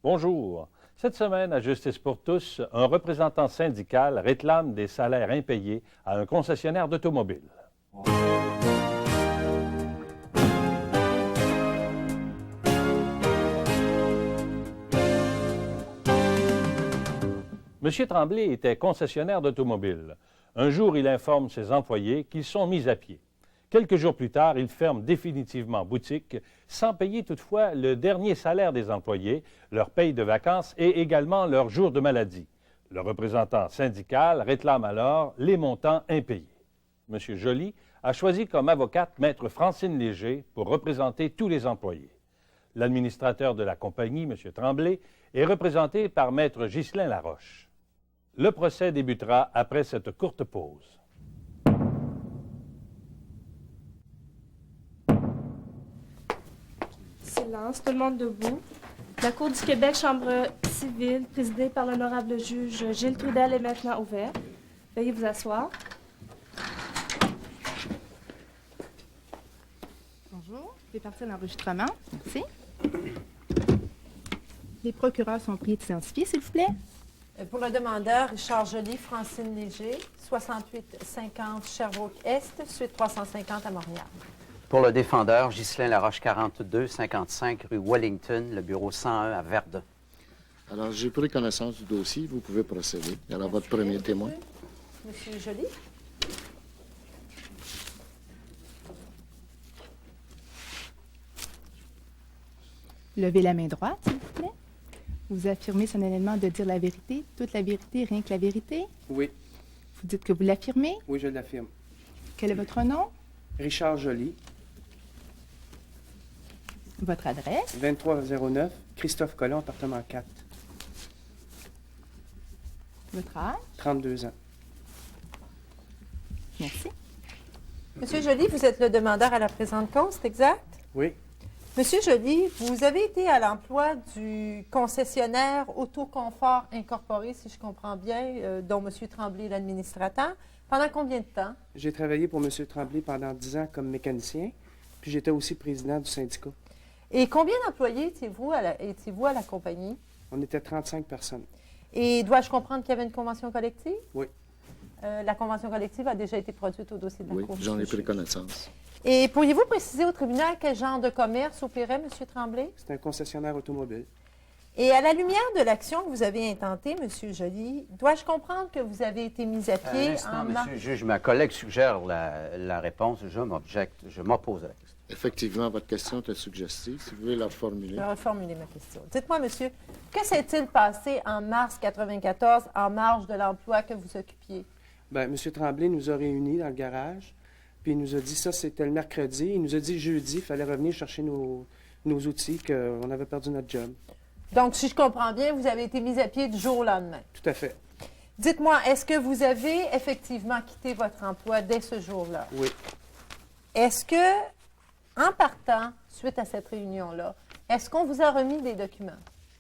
Bonjour. Cette semaine, à Justice pour tous, un représentant syndical réclame des salaires impayés à un concessionnaire d'automobile. M. Tremblay était concessionnaire d'automobile. Un jour, il informe ses employés qu'ils sont mis à pied. Quelques jours plus tard, il ferme définitivement boutique, sans payer toutefois le dernier salaire des employés, leur paye de vacances et également leur jour de maladie. Le représentant syndical réclame alors les montants impayés. M. Joly a choisi comme avocate Maître Francine Léger pour représenter tous les employés. L'administrateur de la compagnie, M. Tremblay, est représenté par Maître Ghislain Laroche. Le procès débutera après cette courte pause. Silence, tout le monde debout. La Cour du Québec, chambre civile, présidée par l'honorable juge Gilles Trudel, est maintenant ouverte. Veuillez vous asseoir. Bonjour, je vais partir l'enregistrement. Merci. Les procureurs sont priés de s'identifier, s'il vous plaît. Pour le demandeur, Richard Joly, Francine Léger, 6850 Sherbrooke-Est, suite 350 à Montréal. Pour le défendeur, Ghislain Laroche, 4255 rue Wellington, le bureau 101 à Verdun. Alors, j'ai pris connaissance du dossier. Vous pouvez procéder. Alors, votre premier témoin. Monsieur Joly. Levez la main droite, s'il vous plaît. Vous affirmez solennellement de dire la vérité, toute la vérité, rien que la vérité. Oui. Vous dites que vous l'affirmez. Oui, je l'affirme. Quel est votre nom? Richard Joly, Votre adresse? 2309, Christophe Colomb, appartement 4, Votre âge? 32 ans. Merci. Monsieur Joly, vous êtes le demandeur à la présente cause, c'est exact? Oui. Monsieur Joly, vous avez été à l'emploi du concessionnaire Autoconfort Incorporé, si je comprends bien, dont M. Tremblay est l'administrateur. Pendant combien de temps? J'ai travaillé pour M. Tremblay pendant 10 ans comme mécanicien, puis j'étais aussi président du syndicat. Et combien d'employés étiez-vous à la compagnie? On était 35 personnes. Et dois-je comprendre qu'il y avait une convention collective? Oui. La convention collective a déjà été produite au dossier de la Oui, Cour. j'en ai pris connaissance. Et pourriez-vous préciser au tribunal quel genre de commerce opérait M. Tremblay? C'est un concessionnaire automobile. Et à la lumière de l'action que vous avez intentée, M. Joly, dois-je comprendre que vous avez été mis à pied en mars? Monsieur le juge, ma collègue suggère la réponse. Je m'objecte, je m'oppose à la question. Effectivement, votre question était suggestive. Si vous voulez la reformuler. Je vais reformuler ma question. Dites-moi, monsieur, que s'est-il passé en mars 1994 en marge de l'emploi que vous occupiez? Bien, M. Tremblay nous a réunis dans le garage, puis il nous a dit ça, c'était le mercredi. Il nous a dit jeudi, il fallait revenir chercher nos outils, qu'on avait perdu notre job. Donc, si je comprends bien, vous avez été mis à pied du jour au lendemain. Tout à fait. Dites-moi, est-ce que vous avez effectivement quitté votre emploi dès ce jour-là? Oui. Est-ce que, en partant, suite à cette réunion-là, est-ce qu'on vous a remis des documents?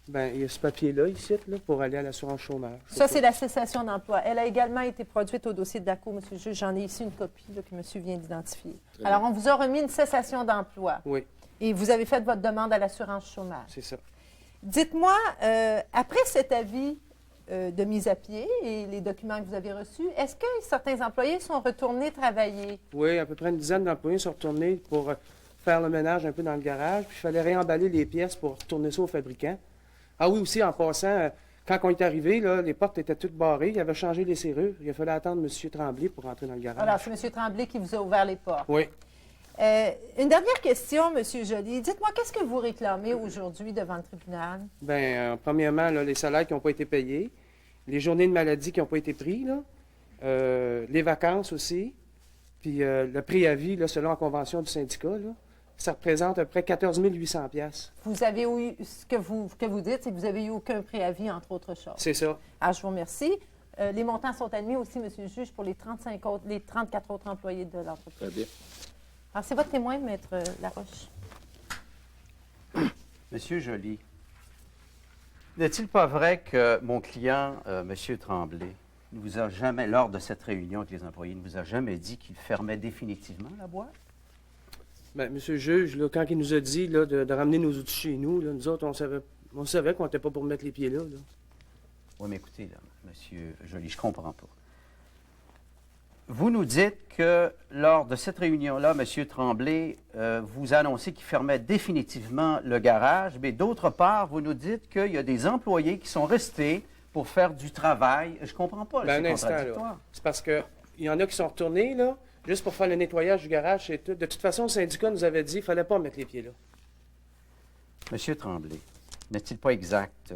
Bien, il y a ce papier-là, ici, là, pour aller à l'assurance chômage. Ça, c'est la cessation d'emploi. Elle a également été produite au dossier de la Cour, M. le juge. J'en ai ici une copie là, que monsieur vient d'identifier. Alors, on vous a remis une cessation d'emploi. Oui, Et vous avez fait votre demande à l'assurance chômage. c'est ça. Dites-moi, après cet avis de mise à pied et les documents que vous avez reçus, est-ce que certains employés sont retournés travailler? Oui, à peu près une dizaine d'employés sont retournés pour faire le ménage un peu dans le garage, puis il fallait réemballer les pièces pour retourner ça au fabricant. Ah oui, aussi, en passant, quand on est arrivé, là, les portes étaient toutes barrées, il avait changé les serrures, il a fallu attendre M. Tremblay pour entrer dans le garage. Alors, c'est M. Tremblay qui vous a ouvert les portes. Oui. Une dernière question, M. Joly. Dites-moi, qu'est-ce que vous réclamez aujourd'hui devant le tribunal? Bien, premièrement, là, les salaires qui n'ont pas été payés, les journées de maladie qui n'ont pas été prises, là, les vacances aussi, puis le préavis, là, selon la convention du syndicat, là, ça représente à peu près 14 800 $. Vous avez eu, ce que vous dites, c'est que vous n'avez eu aucun préavis, entre autres choses. C'est ça. Alors, je vous remercie. Les montants sont admis aussi, M. le juge, pour les 34 autres employés de l'entreprise. Très bien. Alors, c'est votre témoin, Maître Laroche. Monsieur Joly, n'est-il pas vrai que mon client, Monsieur Tremblay, ne vous a jamais, lors de cette réunion avec les employés, ne vous a jamais dit qu'il fermait définitivement la boîte? Bien, monsieur le juge, là, quand il nous a dit là, de ramener nos outils chez nous, là, nous autres, on savait On savait qu'on n'était pas pour mettre les pieds là. Oui, mais écoutez, là, Monsieur Joly, je ne comprends pas. Vous nous dites que lors de cette réunion-là, M. Tremblay vous a annoncé qu'il fermait définitivement le garage, mais d'autre part, vous nous dites qu'il y a des employés qui sont restés pour faire du travail. Je ne comprends pas, là, Ben, c'est un instant, contradictoire. là. C'est parce qu'il y en a qui sont retournés, là, juste pour faire le nettoyage du garage, c'est tout. De toute façon, le syndicat nous avait dit qu'il ne fallait pas mettre les pieds là. Monsieur Tremblay, n'est-il pas exact,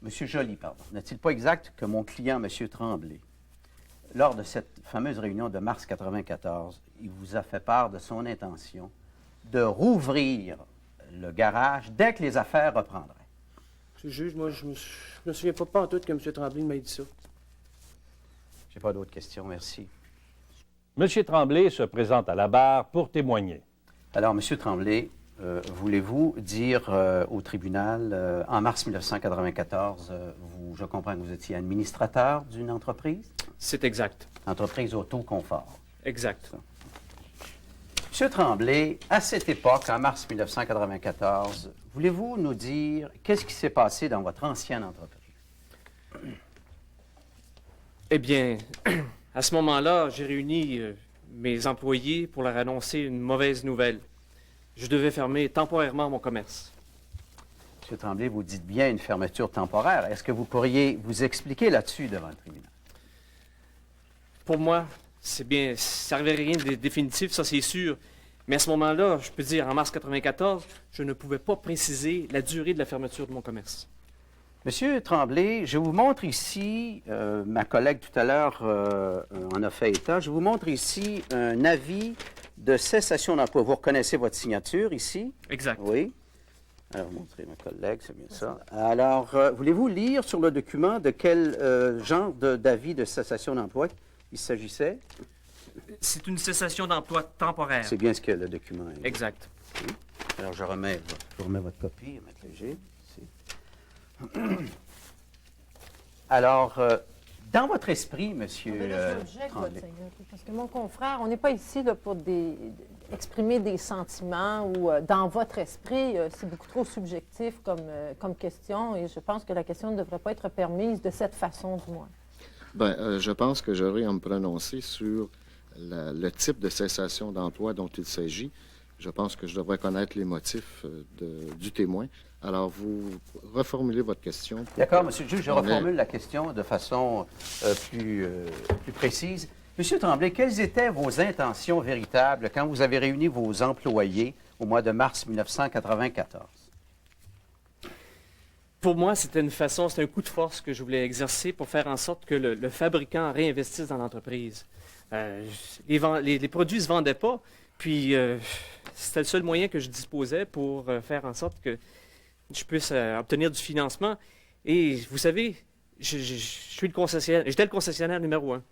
Monsieur Joly, pardon, n'est-il pas exact que mon client, M. Tremblay, lors de cette fameuse réunion de mars 94, il vous a fait part de son intention de rouvrir le garage dès que les affaires reprendraient? Monsieur le juge, moi, je me souviens pas en tout que M. Tremblay m'ait dit ça. J'ai pas d'autres questions, merci. M. Tremblay se présente à la barre pour témoigner. Alors, M. Tremblay, voulez-vous dire au tribunal, en mars 1994, je comprends que vous étiez administrateur d'une entreprise? C'est exact. Entreprise Autoconfort. Exact. M. Tremblay, à cette époque, en mars 1994, voulez-vous nous dire qu'est-ce qui s'est passé dans votre ancienne entreprise? Eh bien, à ce moment-là, j'ai réuni mes employés pour leur annoncer une mauvaise nouvelle. Je devais fermer temporairement mon commerce. M. Tremblay, vous dites bien une fermeture temporaire. Est-ce que vous pourriez vous expliquer là-dessus devant le tribunal? Pour moi, c'est bien, ça n'arrivait rien de définitif, ça c'est sûr. Mais à ce moment-là, je peux dire, en mars 1994, je ne pouvais pas préciser la durée de la fermeture de mon commerce. Monsieur Tremblay, je vous montre ici, ma collègue tout à l'heure en a fait état, je vous montre ici un avis de cessation d'emploi. Vous reconnaissez votre signature ici? Exact. Oui. Alors, montrez ma collègue, c'est bien ça. Alors, voulez-vous lire sur le document de quel genre d'avis de cessation d'emploi il s'agissait? C'est une cessation d'emploi temporaire. C'est bien ce que le document est. Exact. Alors, je vous remets votre copie, Maître Léger. Ici. Alors, dans votre esprit, monsieur Mais là, j'objecte, Tremblay. votre Seigneur, parce que mon confrère, on n'est pas ici là, pour exprimer des sentiments ou dans votre esprit, c'est beaucoup trop subjectif comme question et je pense que la question ne devrait pas être permise de cette façon, du moins. Bien, je pense que j'aurai à me prononcer sur le type de cessation d'emploi dont il s'agit. Je pense que je devrais connaître les motifs du témoin. Alors, vous reformulez votre question. D'accord, monsieur le juge, je reformule la question de façon plus précise. Monsieur Tremblay, quelles étaient vos intentions véritables quand vous avez réuni vos employés au mois de mars 1994? Pour moi, c'était un coup de force que je voulais exercer pour faire en sorte que le fabricant réinvestisse dans l'entreprise. Les produits ne se vendaient pas, puis c'était le seul moyen que je disposais pour faire en sorte que je puisse obtenir du financement. Et vous savez, j'étais le concessionnaire numéro 1.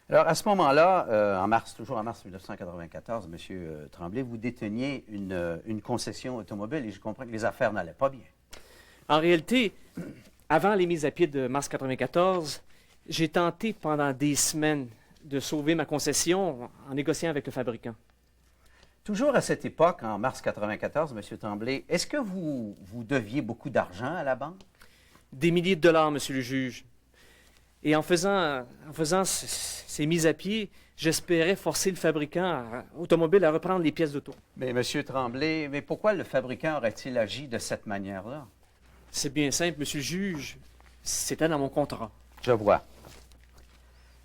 Alors, à ce moment-là, toujours en mars 1994, monsieur Tremblay, vous déteniez une concession automobile et je comprends que les affaires n'allaient pas bien. En réalité, avant les mises à pied de mars 1994, j'ai tenté pendant des semaines de sauver ma concession en négociant avec le fabricant. Toujours à cette époque, en mars 1994, monsieur Tremblay, est-ce que vous deviez beaucoup d'argent à la banque? Des milliers de dollars, monsieur le juge. Et en faisant ces mises à pied, j'espérais forcer le fabricant automobile à reprendre les pièces d'auto. Mais monsieur Tremblay, mais pourquoi le fabricant aurait-il agi de cette manière-là? C'est bien simple, monsieur le juge. C'était dans mon contrat. Je vois.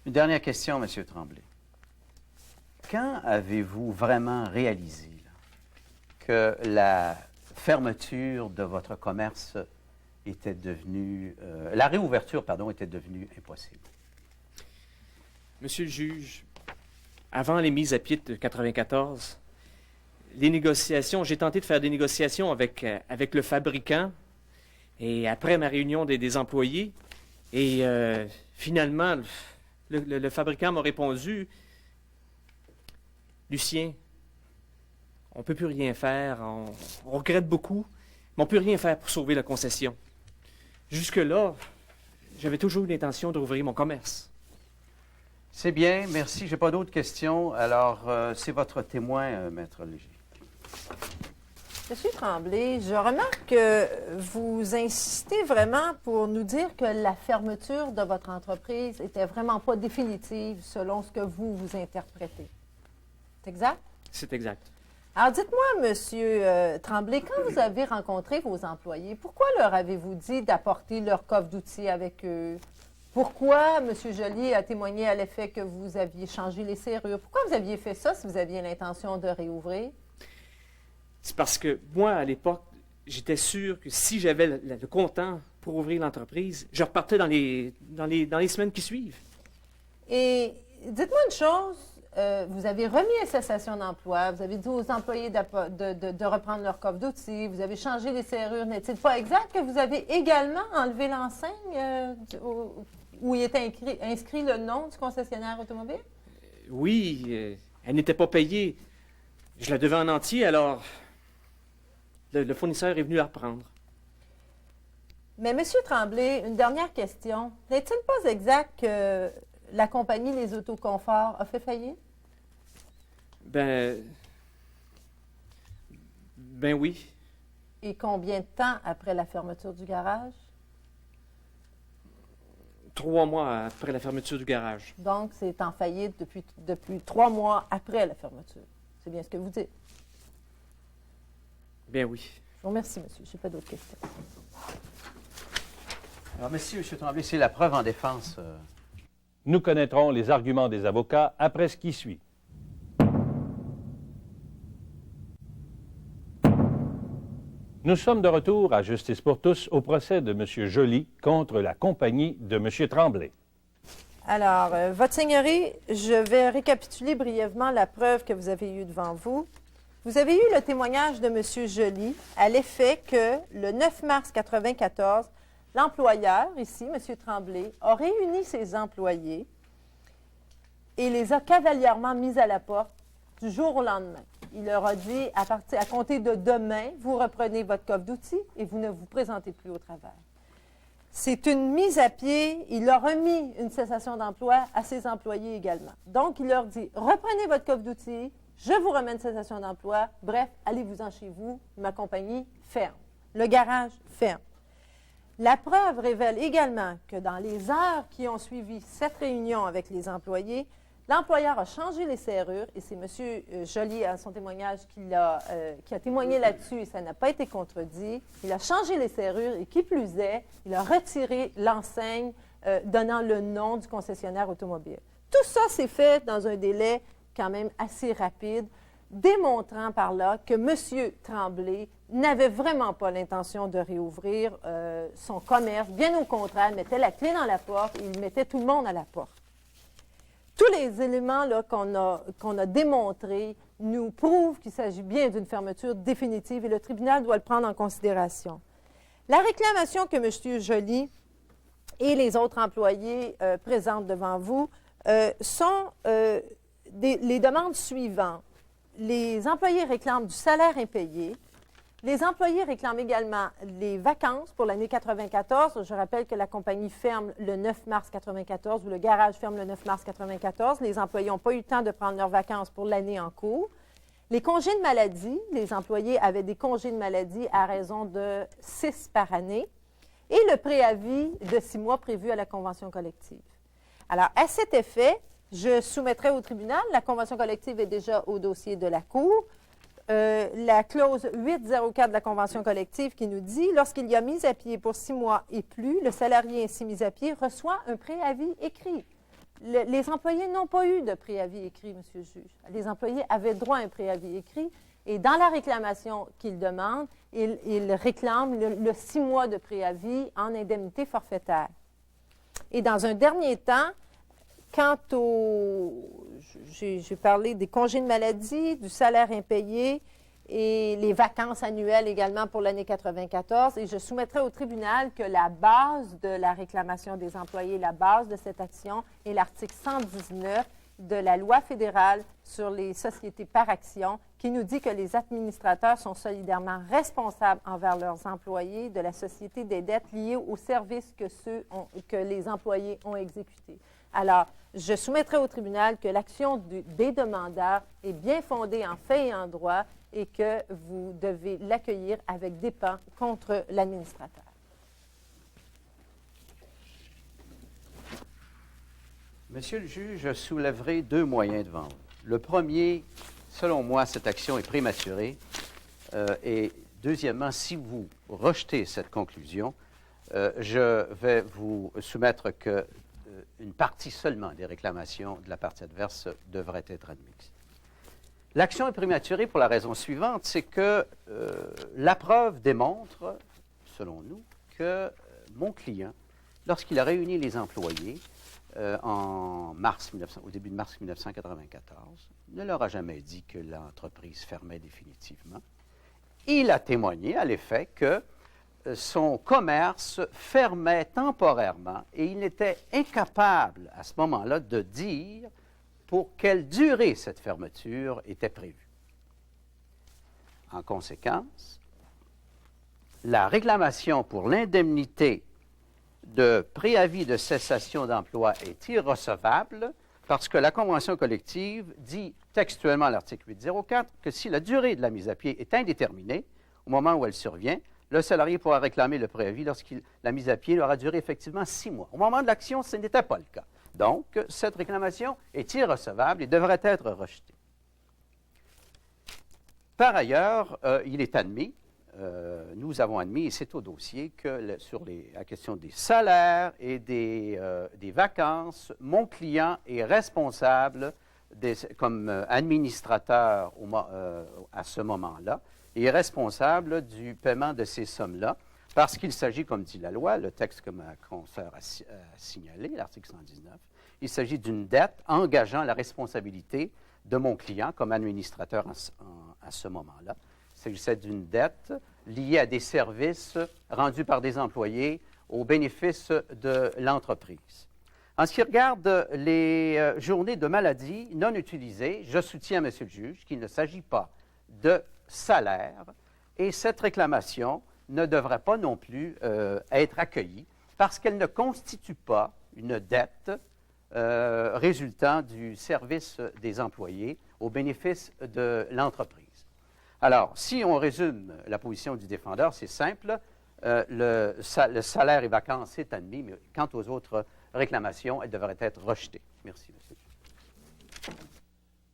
Une dernière question, monsieur Tremblay. Quand avez-vous vraiment réalisé là, que la fermeture de votre commerce était devenue... la réouverture, pardon, était devenue impossible? Monsieur le juge, avant les mises à pied de 1994, j'ai tenté de faire des négociations avec le fabricant et après ma réunion des employés. Et finalement, le fabricant m'a répondu, « Lucien, on ne peut plus rien faire, on regrette beaucoup, mais on ne peut rien faire pour sauver la concession. » Jusque-là, j'avais toujours eu l'intention de rouvrir mon commerce. C'est bien, merci. Je n'ai pas d'autres questions. Alors, c'est votre témoin, Maître Léger. Monsieur Tremblay, je remarque que vous insistez vraiment pour nous dire que la fermeture de votre entreprise n'était vraiment pas définitive selon ce que vous interprétez. C'est exact? C'est exact. Alors, dites-moi, Monsieur Tremblay, quand vous avez rencontré vos employés, pourquoi leur avez-vous dit d'apporter leur coffre d'outils avec eux? Pourquoi M. Joly a témoigné à l'effet que vous aviez changé les serrures? Pourquoi vous aviez fait ça si vous aviez l'intention de réouvrir? C'est parce que moi, à l'époque, j'étais sûr que si j'avais le comptant pour ouvrir l'entreprise, je repartais dans les semaines qui suivent. Et dites-moi une chose, vous avez remis une cessation d'emploi, vous avez dit aux employés de reprendre leur coffre d'outils, vous avez changé les serrures. N'est-il pas exact que vous avez également enlevé l'enseigne où il était inscrit le nom du concessionnaire automobile? Oui, elle n'était pas payée. Je la devais en entier, alors le fournisseur est venu la reprendre. Mais M. Tremblay, une dernière question. N'est-il pas exact que la compagnie Les Autoconforts a fait faillite? Ben oui. Et combien de temps après la fermeture du garage? 3 mois après la fermeture du garage. Donc, c'est en faillite depuis 3 mois après la fermeture. C'est bien ce que vous dites. Ben oui. Je vous remercie, monsieur. Je n'ai pas d'autres questions. Alors, M. Tremblay, c'est la preuve en défense. Nous connaîtrons les arguments des avocats après ce qui suit. Nous sommes de retour à Justice pour tous au procès de M. Joly contre la compagnie de M. Tremblay. Alors, Votre Seigneurie, je vais récapituler brièvement la preuve que vous avez eue devant vous. Vous avez eu le témoignage de M. Joly à l'effet que, le 9 mars 1994, l'employeur, ici, M. Tremblay, a réuni ses employés et les a cavalièrement mis à la porte du jour au lendemain. Il leur a dit, à compter de demain, vous reprenez votre coffre d'outils et vous ne vous présentez plus au travail. C'est une mise à pied. Il a remis une cessation d'emploi à ses employés également. Donc, il leur dit, reprenez votre coffre d'outils, je vous remets une cessation d'emploi, bref, allez-vous-en chez vous, ma compagnie ferme. Le garage ferme. La preuve révèle également que dans les heures qui ont suivi cette réunion avec les employés, l'employeur a changé les serrures, et c'est M. Joly, à son témoignage, qui a témoigné là-dessus, et ça n'a pas été contredit. Il a changé les serrures, et qui plus est, il a retiré l'enseigne donnant le nom du concessionnaire automobile. Tout ça s'est fait dans un délai quand même assez rapide, démontrant par là que M. Tremblay n'avait vraiment pas l'intention de réouvrir son commerce. Bien au contraire, il mettait la clé dans la porte et il mettait tout le monde à la porte. Tous les éléments qu'on a démontrés nous prouvent qu'il s'agit bien d'une fermeture définitive et le tribunal doit le prendre en considération. La réclamation que M. Joly et les autres employés présentent devant vous sont les demandes suivantes. Les employés réclament du salaire impayé. Les employés réclament également les vacances pour l'année 1994. Je rappelle que la compagnie ferme le 9 mars 1994 ou le garage ferme le 9 mars 1994. Les employés n'ont pas eu le temps de prendre leurs vacances pour l'année en cours. Les congés de maladie, les employés avaient des congés de maladie à raison de 6 par année. Et le préavis de 6 mois prévu à la convention collective. Alors, à cet effet, je soumettrai au tribunal, la convention collective est déjà au dossier de la Cour, la clause 804 de la convention collective qui nous dit « Lorsqu'il y a mise à pied pour 6 mois et plus, le salarié ainsi mis à pied reçoit un préavis écrit. » Les employés n'ont pas eu de préavis écrit, M. le juge. Les employés avaient droit à un préavis écrit et dans la réclamation qu'ils demandent, ils réclament le 6 mois de préavis en indemnité forfaitaire. Et dans un dernier temps, quant j'ai parlé des congés de maladie, du salaire impayé et les vacances annuelles également pour l'année 1994. Et je soumettrai au tribunal que la base de la réclamation des employés, la base de cette action est l'article 119 de la loi fédérale sur les sociétés par action qui nous dit que les administrateurs sont solidairement responsables envers leurs employés de la société des dettes liées aux services que les employés ont exécutés. Alors, je soumettrai au tribunal que l'action des demandeurs est bien fondée en fait et en droit et que vous devez l'accueillir avec dépens contre l'administrateur. Monsieur le juge, je soulèverai deux moyens devant vous. Le premier, selon moi, cette action est prématurée. Et deuxièmement, si vous rejetez cette conclusion, je vais vous soumettre que une partie seulement des réclamations de la partie adverse devrait être admise. L'action est prématurée pour la raison suivante, c'est que la preuve démontre, selon nous, que mon client, lorsqu'il a réuni les employés au début de mars 1994, ne leur a jamais dit que l'entreprise fermait définitivement. Il a témoigné à l'effet que son commerce fermait temporairement et il était incapable à ce moment-là de dire pour quelle durée cette fermeture était prévue. En conséquence, la réclamation pour l'indemnité de préavis de cessation d'emploi est irrecevable parce que la convention collective dit textuellement à l'article 804 que si la durée de la mise à pied est indéterminée, au moment où elle survient, le salarié pourra réclamer le préavis lorsque la mise à pied aura duré effectivement 6 mois. Au moment de l'action, ce n'était pas le cas. Donc, cette réclamation est irrecevable et devrait être rejetée. Par ailleurs, il est admis, nous avons admis, et c'est au dossier, que sur la question des salaires et des vacances, mon client est responsable comme administrateur à ce moment-là, et est responsable du paiement de ces sommes-là, parce qu'il s'agit, comme dit la loi, le texte que ma consoeur a signalé, l'article 119, il s'agit d'une dette engageant la responsabilité de mon client comme administrateur à ce moment-là. Il s'agissait d'une dette liée à des services rendus par des employés au bénéfice de l'entreprise. En ce qui regarde les journées de maladie non utilisées, je soutiens, Monsieur le juge, qu'il ne s'agit pas de salaire et cette réclamation ne devrait pas non plus être accueillie parce qu'elle ne constitue pas une dette résultant du service des employés au bénéfice de l'entreprise. Alors, si on résume la position du défendeur, c'est simple, le salaire et vacances est admis, mais quant aux autres réclamations, elles devraient être rejetées. Merci, monsieur.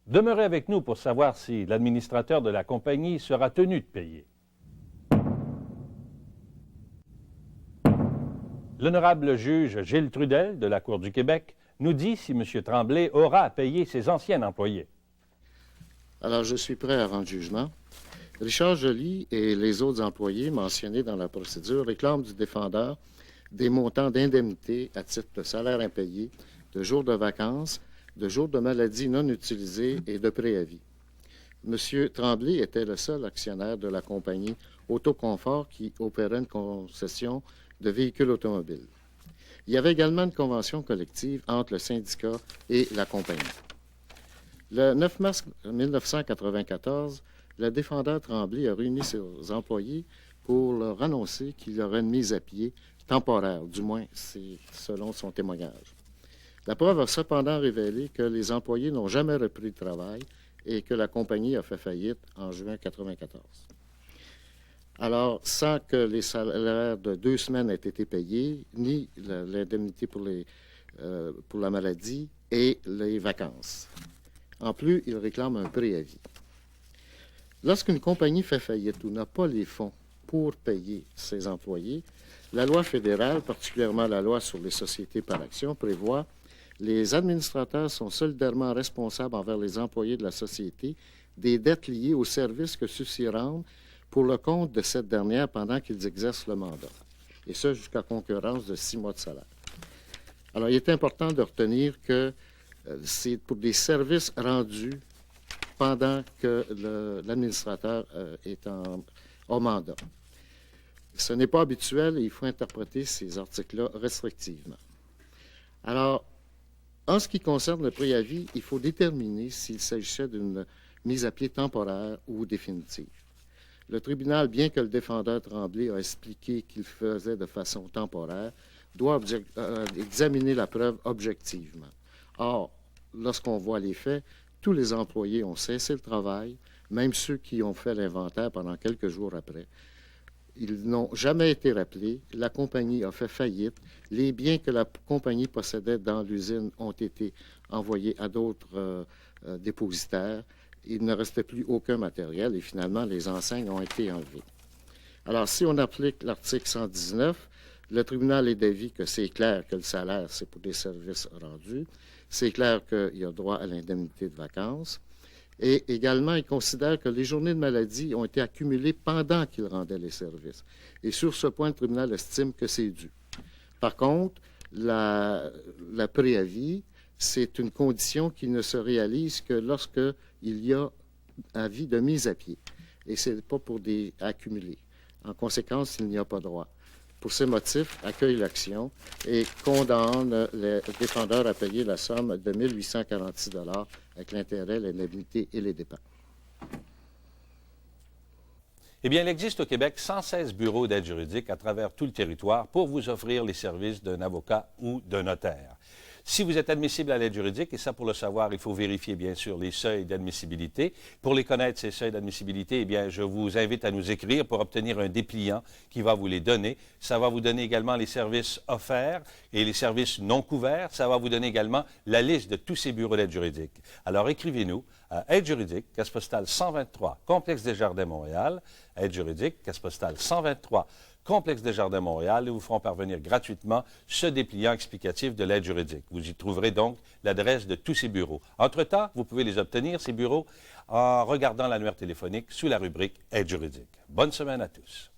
Demeurez avec nous pour savoir si l'administrateur de la compagnie sera tenu de payer. L'honorable juge Gilles Trudel de la Cour du Québec nous dit si M. Tremblay aura à payer ses anciens employés. Alors, je suis prêt à rendre jugement. Richard Joly et les autres employés mentionnés dans la procédure réclament du défendeur des montants d'indemnité à titre de salaire impayé, de jours de vacances, de jours de maladie non utilisés et de préavis. M. Tremblay était le seul actionnaire de la compagnie Autoconfort qui opérait une concession de véhicules automobiles. Il y avait également une convention collective entre le syndicat et la compagnie. Le 9 mars 1994, le défendeur Tremblay a réuni ses employés pour leur annoncer qu'il y aurait une mise à pied temporaire, du moins c'est selon son témoignage. La preuve a cependant révélé que les employés n'ont jamais repris le travail et que la compagnie a fait faillite en juin 1994. Alors, sans que les salaires de 2 semaines aient été payés, ni l'indemnité pour la maladie et les vacances. En plus, il réclame un préavis. Lorsqu'une compagnie fait faillite ou n'a pas les fonds pour payer ses employés, la loi fédérale, particulièrement la loi sur les sociétés par action, prévoit les administrateurs sont solidairement responsables envers les employés de la société des dettes liées aux services que ceux-ci rendent pour le compte de cette dernière pendant qu'ils exercent le mandat, et ce jusqu'à concurrence de 6 mois de salaire. Alors, il est important de retenir que c'est pour des services rendus pendant que l'administrateur est en mandat. Ce n'est pas habituel et il faut interpréter ces articles-là restrictivement. Alors, en ce qui concerne le préavis, il faut déterminer s'il s'agissait d'une mise à pied temporaire ou définitive. Le tribunal, bien que le défendeur Tremblay a expliqué qu'il faisait de façon temporaire, doit examiner la preuve objectivement. Or, lorsqu'on voit les faits, tous les employés ont cessé le travail, même ceux qui ont fait l'inventaire pendant quelques jours après. Ils n'ont jamais été rappelés. La compagnie a fait faillite. Les biens que la compagnie possédait dans l'usine ont été envoyés à d'autres dépositaires. Il ne restait plus aucun matériel et finalement, les enseignes ont été enlevées. Alors, si on applique l'article 119, le tribunal est d'avis que c'est clair que le salaire, c'est pour des services rendus. C'est clair qu'il y a droit à l'indemnité de vacances. Et également, il considère que les journées de maladie ont été accumulées pendant qu'il rendait les services. Et sur ce point, le tribunal estime que c'est dû. Par contre, la préavis, c'est une condition qui ne se réalise que lorsqu'il y a avis de mise à pied. Et ce n'est pas pour des accumulés. En conséquence, il n'y a pas droit. Pour ces motifs, accueille l'action et condamne les défendeurs à payer la somme de 1 846 $ avec l'intérêt, l'indemnité et les dépenses. Eh bien, il existe au Québec 116 bureaux d'aide juridique à travers tout le territoire pour vous offrir les services d'un avocat ou d'un notaire. Si vous êtes admissible à l'aide juridique, et ça pour le savoir, il faut vérifier bien sûr les seuils d'admissibilité. Pour les connaître, ces seuils d'admissibilité, eh bien, je vous invite à nous écrire pour obtenir un dépliant qui va vous les donner. Ça va vous donner également les services offerts et les services non couverts. Ça va vous donner également la liste de tous ces bureaux d'aide juridique. Alors écrivez-nous à Aide juridique, caisse postale 123, Complexe des Jardins, Montréal. Aide juridique, caisse postale 123, Complexe des Jardins, Montréal, et vous feront parvenir gratuitement ce dépliant explicatif de l'aide juridique. Vous y trouverez donc l'adresse de tous ces bureaux. Entre-temps, vous pouvez les obtenir, ces bureaux, en regardant l'annuaire téléphonique sous la rubrique Aide juridique. Bonne semaine à tous.